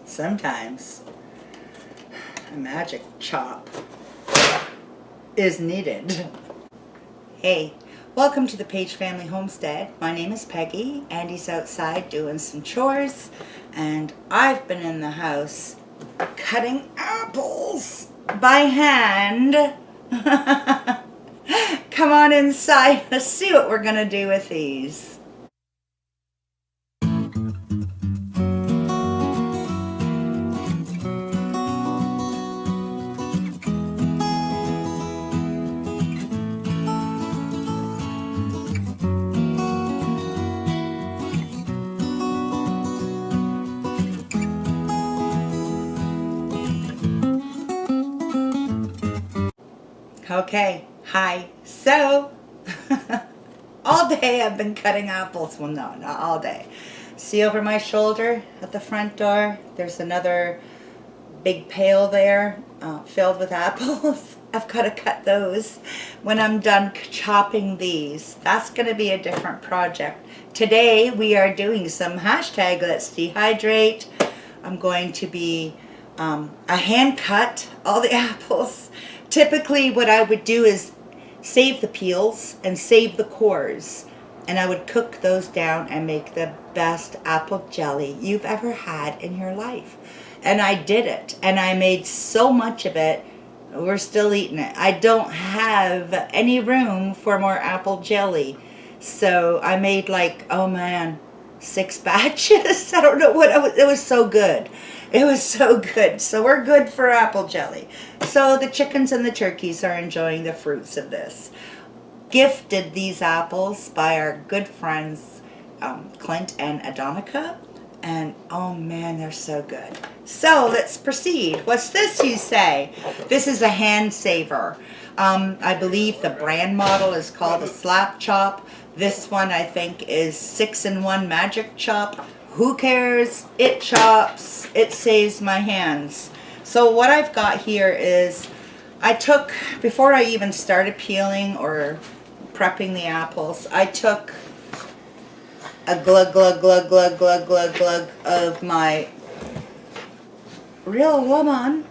Sometimes a magic chop is needed. Hey, welcome to the Paige family homestead. My name is Peggy. Andy's outside doing some chores, and I've been in the house cutting apples by hand. Come on inside. Let's see what we're gonna do with these. Okay, hi. So, all day I've been cutting apples. Well, no, not all day. See over my shoulder at the front door, there's another big pail there filled with apples. I've got to cut those when I'm done chopping these. That's going to be a different project. Today we are doing some hashtag Let's Dehydrate. I'm going to be I hand cut all the apples. Typically what I would do is save the peels and save the cores, and I would cook those down and make the best apple jelly you've ever had in your life. And I did it, and I made so much of it, we're still eating it. I don't have any room for more apple jelly, so I made like, oh man, 6 batches. I don't know what it was so good. It was so good. So we're good for apple jelly. So the chickens and the turkeys are enjoying the fruits of this. Gifted these apples by our good friends Clint and Adonica. And oh man, they're so good. So let's proceed. What's this, you say? This is a hand saver. I believe the brand model is called a Slap Chop. This one I think is 6-in-1 Magic Chop. Who cares? It chops. It saves my hands. So what I've got here is, I took, before I even started peeling or prepping the apples, I took a glug of my real lemon.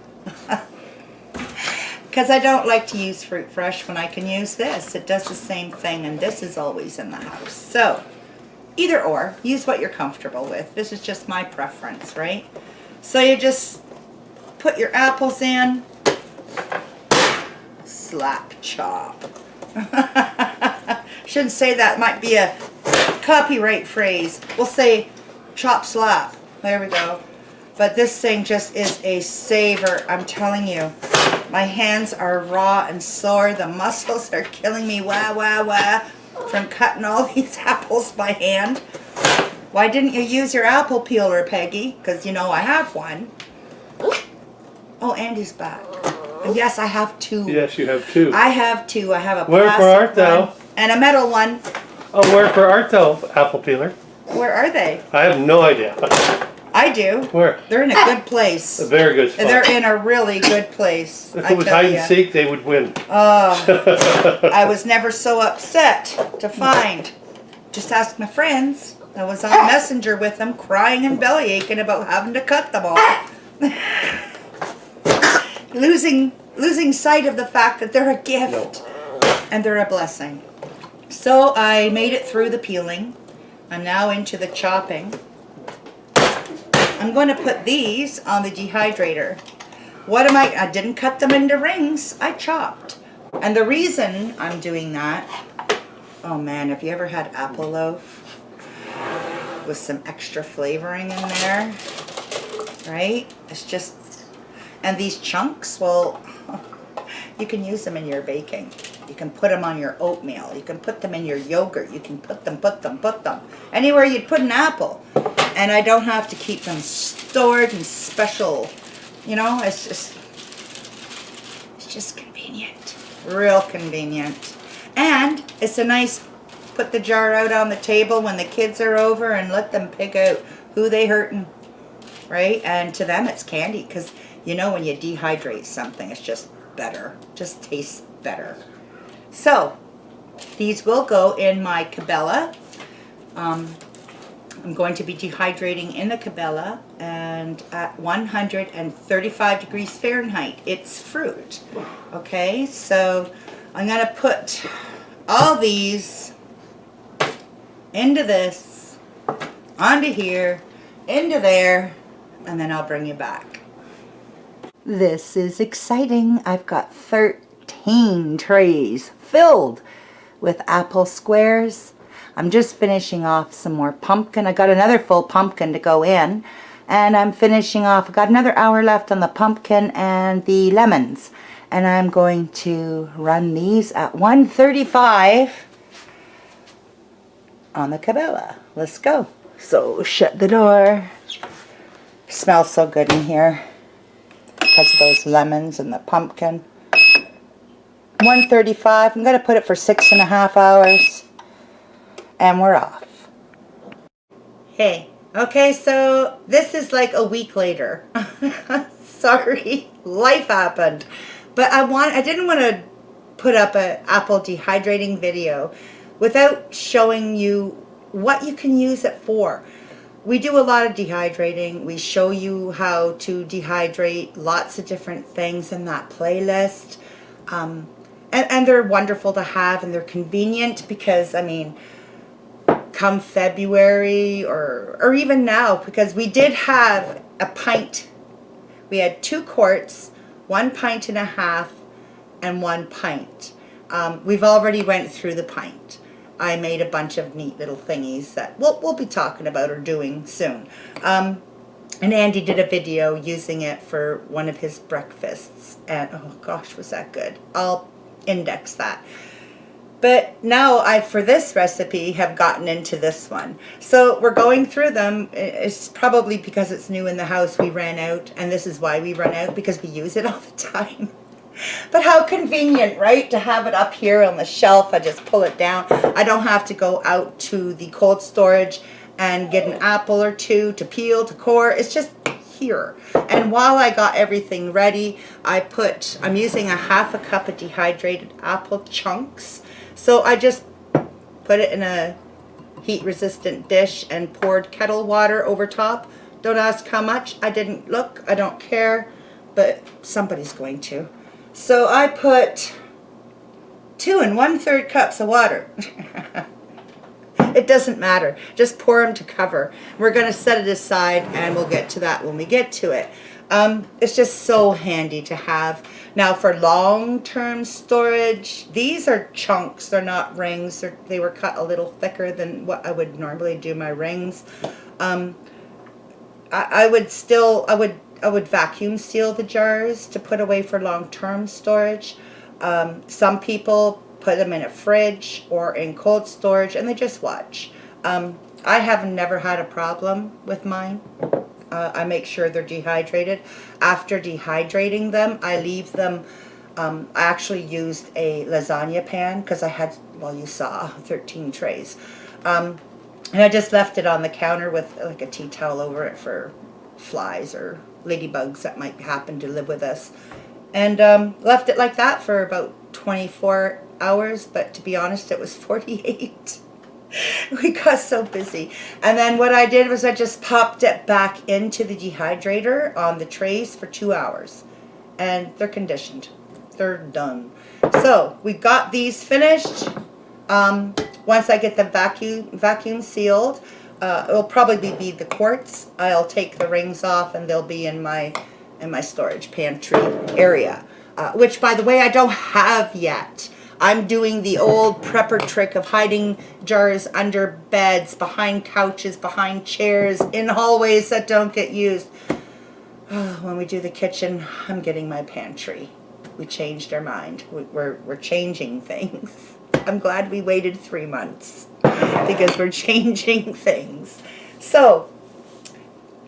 Because I don't like to use fruit fresh when I can use this. It does the same thing, and this is always in the house. So, either or, use what you're comfortable with. This is just my preference, right? So you just put your apples in, slap chop. Shouldn't say that, might be a copyright phrase. We'll say chop slap. There we go. But this thing just is a saver, I'm telling you. My hands are raw and sore. The muscles are killing me, wah, wah, wah, from cutting all these apples by hand. Why didn't you use your apple peeler, Peggy? Because you know I have one. Oh, Andy's back. And yes, I have 2. Yes, you have 2. I have 2. I have a Where for art plastic one thou? and a metal one. Oh, where for art thou, apple peeler? Where are they? I have no idea. I do. Where? They're in a good place. A very good spot. They're in a really good place. If it was hide and seek, they would win. Oh, I was never so upset to find. Just ask my friends. I was on Messenger with them, crying and belly aching about having to cut them all. losing sight of the fact that they're a gift and they're a blessing. So I made it through the peeling. I'm now into the chopping. I'm going to put these on the dehydrator. I didn't cut them into rings, I chopped. And the reason I'm doing that, oh man, have you ever had apple loaf with some extra flavoring in there? Right? It's just, and these chunks, well, you can use them in your baking. You can put them on your oatmeal. You can put them in your yogurt. You can put them. Anywhere you'd put an apple. And I don't have to keep them stored and special. You know, it's just convenient. Real convenient. And it's a nice, put the jar out on the table when the kids are over and let them pick out who they hurting. Right? And to them it's candy, because you know when you dehydrate something, it's just better. Just tastes better. So, these will go in my Cabela I'm going to be dehydrating in the Cabela and at 135 degrees Fahrenheit. It's fruit. Okay, so I'm going to put all these into this, onto here, into there, and then I'll bring you back. This is exciting. I've got 13 trays filled with apple squares. I'm just finishing off some more pumpkin. I got another full pumpkin to go in, and I'm finishing off. I've got another hour left on the pumpkin and the lemons, and I'm going to run these at 135 on the Cabela. Let's go. So shut the door. Smells so good in here because of those lemons and the pumpkin. 135. I'm going to put it for 6.5 hours. And we're off. Hey, okay, so this is like a week later. Sorry, life happened. But I didn't want to put up an apple dehydrating video without showing you what you can use it for. We do a lot of dehydrating. We show you how to dehydrate, lots of different things in that playlist. And they're wonderful to have, and they're convenient because, I mean, come February or even now, because we did have a pint. We had 2 quarts, 1.5 pints, and 1 pint. We've already went through the pint. I made a bunch of neat little thingies that we'll be talking about or doing soon. And Andy did a video using it for one of his breakfasts, and oh gosh, was that good. I'll index that. But now I, for this recipe, have gotten into this one. So we're going through them. It's probably because it's new in the house we ran out, and this is why we run out, because we use it all the time. But how convenient, right, to have it up here on the shelf. I just pull it down. I don't have to go out to the cold storage and get an apple or two to peel, to core. It's just here. And while I got everything ready, I'm using a 1/2 cup of dehydrated apple chunks. So I just put it in a heat-resistant dish and poured kettle water over top. Don't ask how much. I didn't look. I don't care. But somebody's going to. So I put 2 1/3 cups of water. It doesn't matter. Just pour them to cover. We're going to set it aside, and we'll get to that when we get to it. It's just so handy to have. Now for long-term storage, these are chunks. They're not rings. They were cut a little thicker than what I would normally do my rings. I would vacuum seal the jars to put away for long-term storage. Some people put them in a fridge or in cold storage, and they just watch. I have never had a problem with mine. I make sure they're dehydrated. After dehydrating them, I leave them. I actually used a lasagna pan because I had, well, you saw 13 trays. And I just left it on the counter with like a tea towel over it for flies or ladybugs that might happen to live with us. And left it like that for about 24 hours, but to be honest, it was 48. We got so busy. And then what I did was I just popped it back into the dehydrator on the trays for 2 hours. And they're conditioned. They're done. So we got these finished. Once I get them vacuum sealed, it'll probably be the quarts. I'll take the rings off, and they'll be in my storage pantry area. Which, by the way, I don't have yet. I'm doing the old prepper trick of hiding jars under beds, behind couches, behind chairs, in hallways that don't get used. When we do the kitchen, I'm getting my pantry. We changed our mind. We're changing things. I'm glad we waited 3 months because we're changing things. So,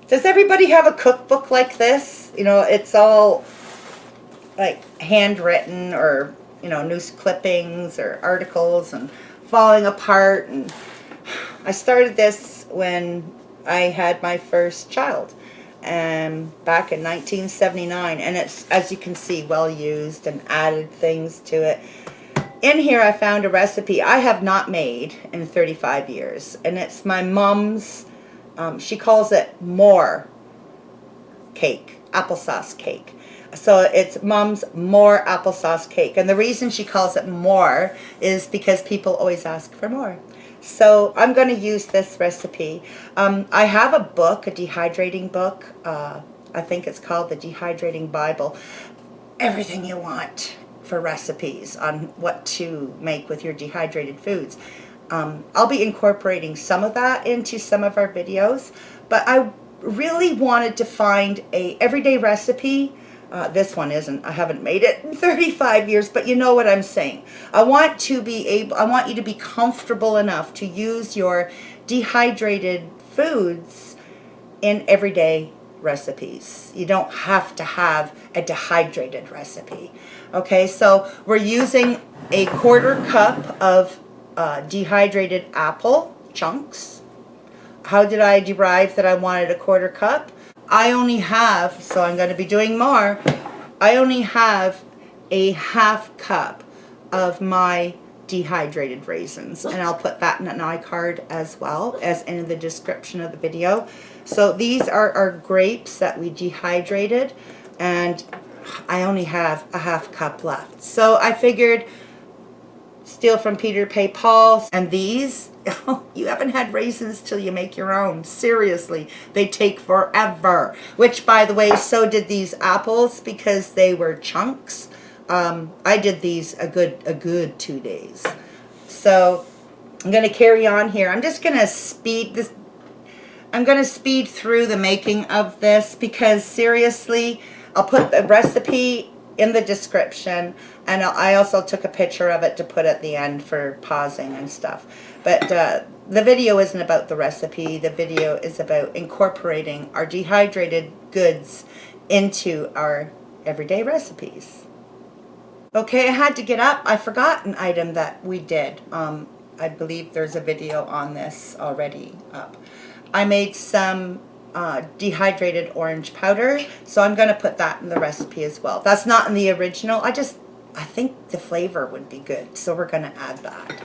does everybody have a cookbook like this? You know, it's all like handwritten, or news clippings or articles and falling apart. And I started this when I had my first child, back in 1979, and it's, as you can see, well used and added things to it. In here I found a recipe I have not made in 35 years, and it's my mom's She calls it more cake, applesauce cake. So it's Mom's more applesauce cake. And the reason she calls it more is because people always ask for more. So I'm going to use this recipe. I have a book, a dehydrating book. I think it's called the Dehydrating Bible. Everything you want for recipes on what to make with your dehydrated foods. I'll be incorporating some of that into some of our videos, but I really wanted to find a everyday recipe. This one isn't. I haven't made it in 35 years, but you know what I'm saying. I want you to be comfortable enough to use your dehydrated foods in everyday recipes. You don't have to have a dehydrated recipe. Okay, so we're using a 1/4 cup of dehydrated apple chunks. How did I derive that I wanted a 1/4 cup? I only have, so I'm going to be doing more, I only have a 1/2 cup of my dehydrated raisins, and I'll put that in an iCard as well as in the description of the video. So these are our grapes that we dehydrated, and I only have a 1/2 cup left. So I figured steal from Peter, pay Paul. And these, you haven't had raisins till you make your own. Seriously, they take forever. Which, by the way, so did these apples because they were chunks. I did these a good 2 days. So I'm going to carry on here. I'm just going to speed this. I'm going to speed through the making of this because seriously, I'll put the recipe in the description, and I also took a picture of it to put at the end for pausing and stuff. But the video isn't about the recipe. The video is about incorporating our dehydrated goods into our everyday recipes. Okay, I had to get up. I forgot an item that we did. I believe there's a video on this already up. I made some dehydrated orange powder, so I'm going to put that in the recipe as well. That's not in the original. I think the flavor would be good, so we're going to add that.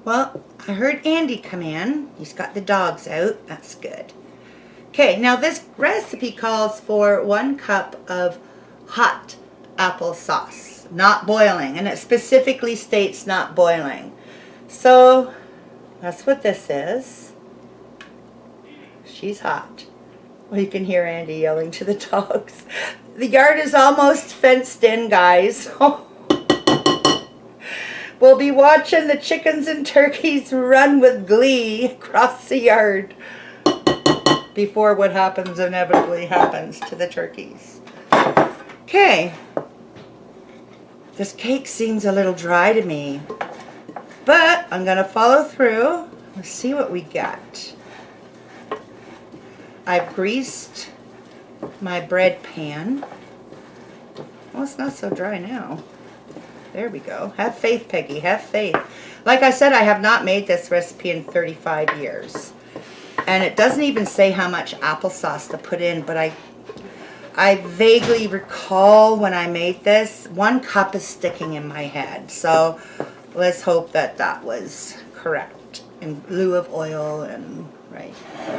Well, I heard Andy come in. He's got the dogs out. That's good. Okay, now this recipe calls for 1 cup of hot applesauce, not boiling, and it specifically states not boiling. So that's what this is. She's hot. Well, you can hear Andy yelling to the dogs. The yard is almost fenced in, guys. We'll be watching the chickens and turkeys run with glee across the yard before what happens inevitably happens to the turkeys. Okay. This cake seems a little dry to me, but I'm going to follow through. Let's see what we got. I've greased my bread pan. Well, it's not so dry now. There we go. Have faith, Peggy. Have faith. Like I said, I have not made this recipe in 35 years. And it doesn't even say how much applesauce to put in, but I vaguely recall when I made this, 1 cup is sticking in my head. So let's hope that that was correct in lieu of oil and right.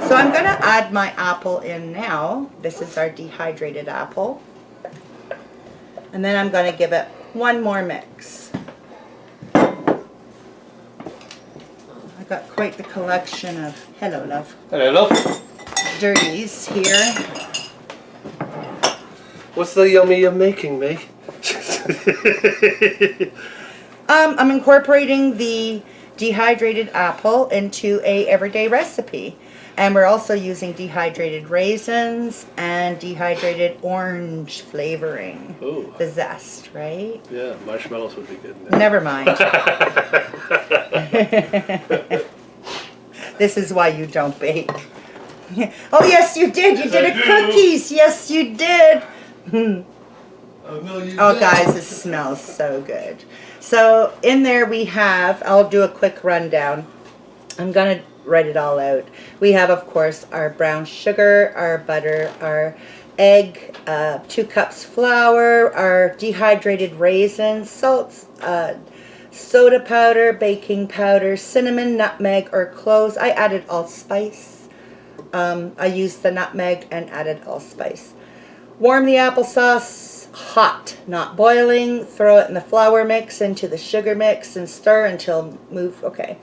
So I'm going to add my apple in now. This is our dehydrated apple. And then I'm going to give it 1 more mix. I got quite the collection of, hello love. Hello, love. Dirties here. What's the yummy you're making, Meg? I'm incorporating the dehydrated apple into a everyday recipe. And we're also using dehydrated raisins and dehydrated orange flavoring. Ooh. The zest, right? Yeah, marshmallows would be good in there. Never mind. This is why you don't bake. Oh, yes, you did. You did cookies. Yes, you did. Oh, guys, this smells so good. So in there we have, I'll do a quick rundown. I'm going to write it all out. We have, of course, our brown sugar, our butter, our egg, 2 cups flour, our dehydrated raisins, salts, soda powder, baking powder, cinnamon, nutmeg, or cloves. I added allspice. I used the nutmeg and added allspice. Warm the applesauce hot, not boiling. Throw it in the flour mix into the sugar mix and stir until okay.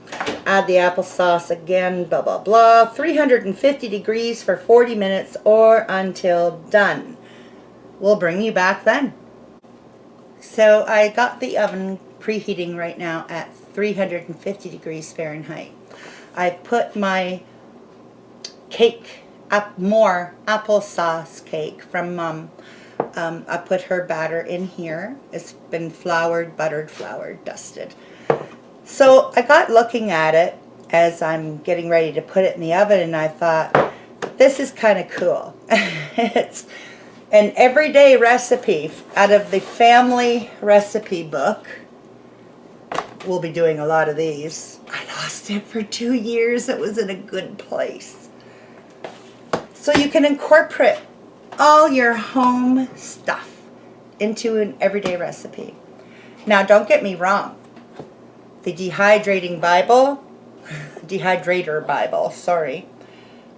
Add the applesauce again, blah, blah, blah. 350 degrees for 40 minutes or until done. We'll bring you back then. So I got the oven preheating right now at 350 degrees Fahrenheit. I've put my cake up, more applesauce cake from Mom. I put her batter in here. It's been floured, buttered, floured, dusted. So I got looking at it as I'm getting ready to put it in the oven, and I thought, this is kind of cool. It's an everyday recipe out of the family recipe book. We'll be doing a lot of these. I lost it for 2 years. It was in a good place. So you can incorporate all your home stuff into an everyday recipe. Now, don't get me wrong. The Dehydrating Bible, Dehydrator Bible, sorry,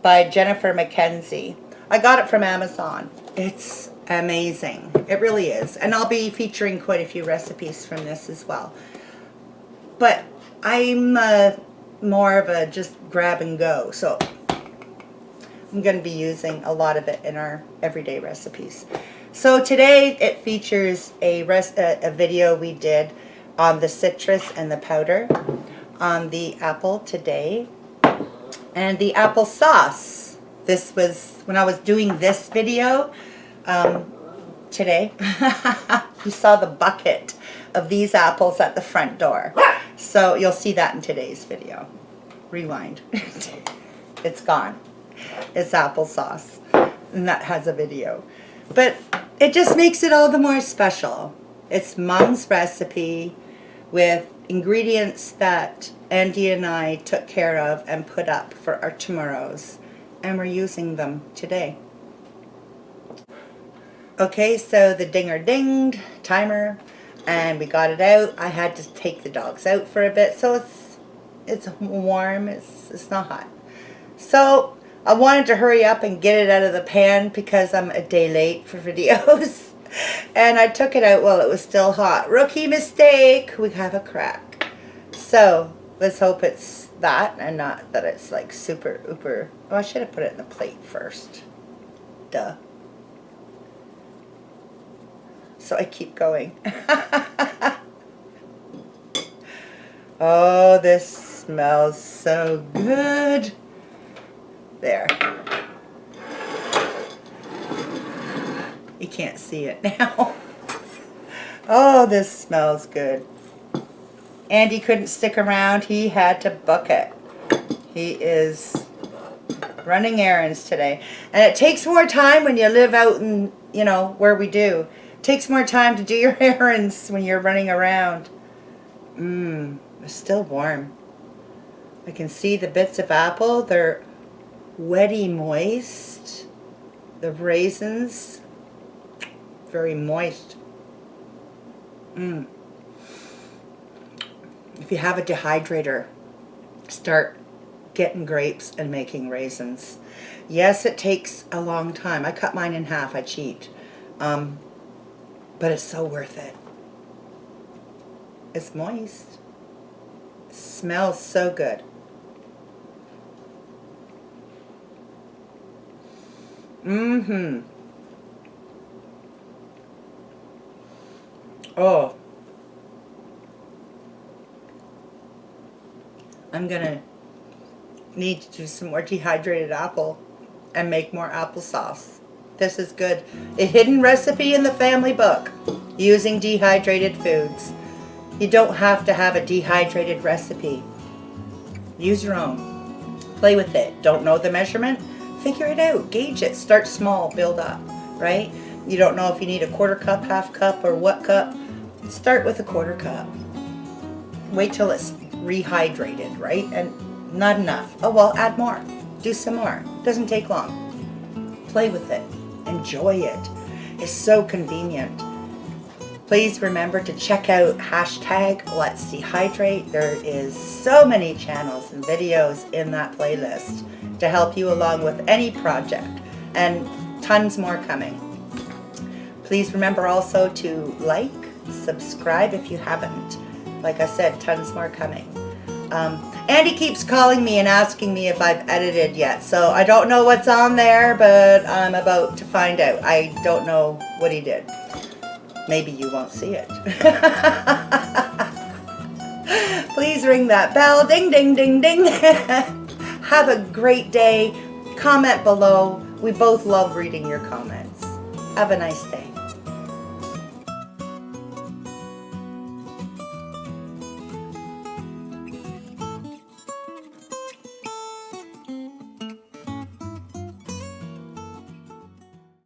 by Jennifer McKenzie. I got it from Amazon. It's amazing. It really is. And I'll be featuring quite a few recipes from this as well. But I'm more of a just grab and go. So I'm going to be using a lot of it in our everyday recipes. So today it features a video we did on the citrus and the powder, on the apple today, and the applesauce. This was when I was doing this video today. You saw the bucket of these apples at the front door. So you'll see that in today's video. Rewind. It's gone. It's applesauce, and that has a video. But it just makes it all the more special. It's Mom's recipe with ingredients that Andy and I took care of and put up for our tomorrows, and we're using them today. Okay, so the dinger dinged, timer, and we got it out. I had to take the dogs out for a bit, so it's warm, it's not hot. So I wanted to hurry up and get it out of the pan because I'm a day late for videos. And I took it out while it was still hot. Rookie mistake. We have a crack. So let's hope it's that and not that it's like super ooper. Oh, I should have put it in the plate first. Duh. So I keep going. Oh, this smells so good. There. You can't see it now. Oh, this smells good. Andy couldn't stick around. He had to book it. He is running errands today. And it takes more time when you live out in, you know, where we do. It takes more time to do your errands when you're running around. It's still warm. I can see the bits of apple. They're wetty moist. The raisins, very moist. If you have a dehydrator, start getting grapes and making raisins. Yes, it takes a long time. I cut mine in half. I cheat. But it's so worth it. It's moist. It smells so good. Oh. I'm gonna need to do some more dehydrated apple and make more applesauce. This is good. A hidden recipe in the family book using Dehydrated Foods. You don't have to have a dehydrated recipe. Use your own. Play with it. Don't know the measurement? Figure it out. Gauge it. Start small. Build up. Right? You don't know if you need a quarter cup, half cup, or what cup? Start with a quarter cup. Wait till it's rehydrated, right? And not enough. Oh, well, add more. Do some more. Doesn't take long. Play with it. Enjoy it. It's so convenient. Please remember to check out hashtag Let's Dehydrate. There is so many channels and videos in that playlist to help you along with any project, and tons more coming. Please remember also to like, subscribe if you haven't. Like I said, tons more coming. Andy keeps calling me and asking me if I've edited yet, so I don't know what's on there, but I'm about to find out. I don't know what he did. Maybe you won't see it. Please ring that bell. Ding, ding, ding, ding. Have a great day. Comment below. We both love reading your comments. Have a nice day.